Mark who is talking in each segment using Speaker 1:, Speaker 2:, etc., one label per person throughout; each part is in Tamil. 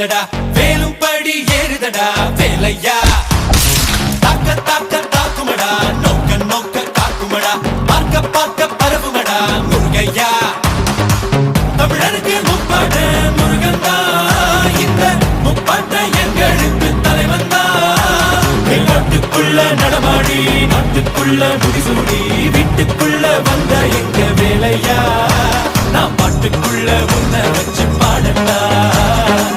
Speaker 1: இடிக்குதடா வேலும் படி ஏறுதடா வேலையா தாக்க தாக்க தாக்குமடா நோக்க நோக்க காக்குமடா பார்க்க பார்க்க பரவுமடா முருகையா தமிழருக்கு முப்பாட்ட முருகன் தான் இந்த முப்பாட்ட எங்களுக்கு தலைவன் தான் நாட்டுக்குள்ள நடமாடி நாட்டுக்குள்ள முடிசூடி வீட்டுக்குள்ள வந்த எங்க வேலையா நான் பாட்டுக்குள்ள உன்னை வச்சு பாடட்டா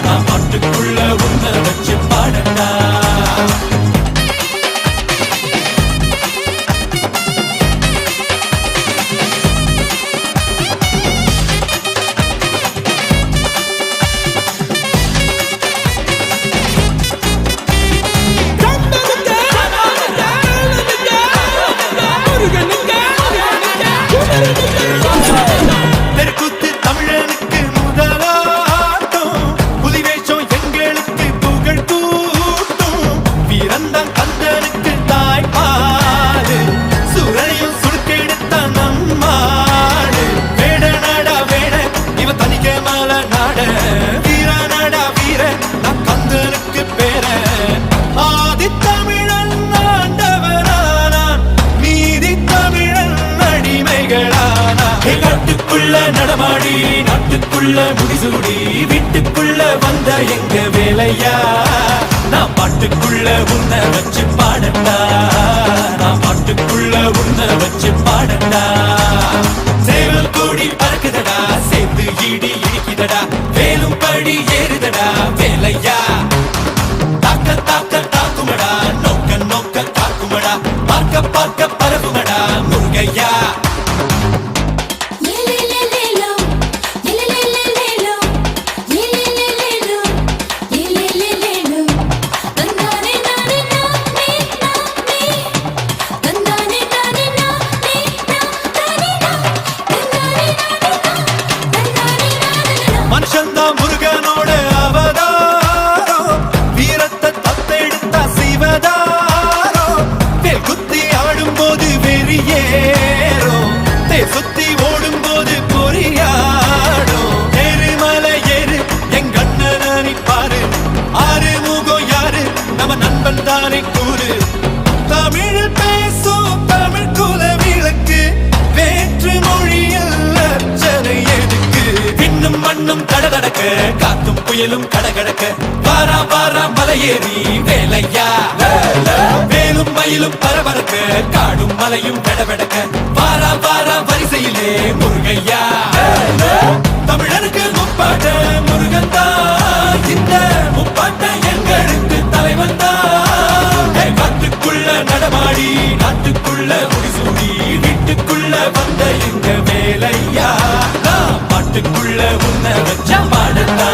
Speaker 1: நான் பாட்டுக்குள்ள உன்னை வச்சு பாடட்டா நடமாடி நாட்டுக்குள்ள முடிசூடி வீட்டுக்குள்ள வந்த எங்க வேலையா நான் பாட்டுக்குள்ள உன்னை வச்சு பாடட்டா நான் பாட்டுக்குள்ள உன்னை வச்சு பாடட்டா சேவல் கூடி பறக்குதடா சேர்த்து இடி இடிக்குதடா வேலும் படி ஏறுதடா வேலையா தாக்க தாக்க தாக்குமடா நோக்க நோக்க காக்குமடா பார்க்க பார்க்க பரவுமடா முருகையா மனுஷந்தா முருகனோட அவதாரம் வீரத்தை தத்தெடுத்தா சிவதாரோ தேல் குத்தி ஆடும் போது வெறியேறோ தேர் சுத்தி ஓடும் போது பொறியாடோ எருமலை ஏறு எங்க அண்ணனை பாரு ஆறு முகம் யாரு நம்ம நண்பன் தானே கூறு தமிழில் பேசும் தமிழ் குல விளக்கு வேற்று மொழியில் அர்ச்சனை எதுக்கு பின்னும் மண்ணும் கடகடக்க காத்தும் புயலும் கடகடக்க வாரா வாரா மலையேறி வேலையா வேலும் மயிலும் பரபரக்க காடும் மலையும் கடவெடக்க வாரா வாரா வரிசையிலே முருகையா தமிழருக்கு முப்பாட்ட முருகன் தான் இந்த முப்பாட்ட எங்களுக்கு தலைவன் தான் காட்டுக்குள்ள நடமாடி நாட்டுக்குள்ள முடிசூடி வீட்டுக்குள்ள வந்த எங்க வேலையா பாட்டுக்குள்ள உன்னை வச்ச பாடட்டா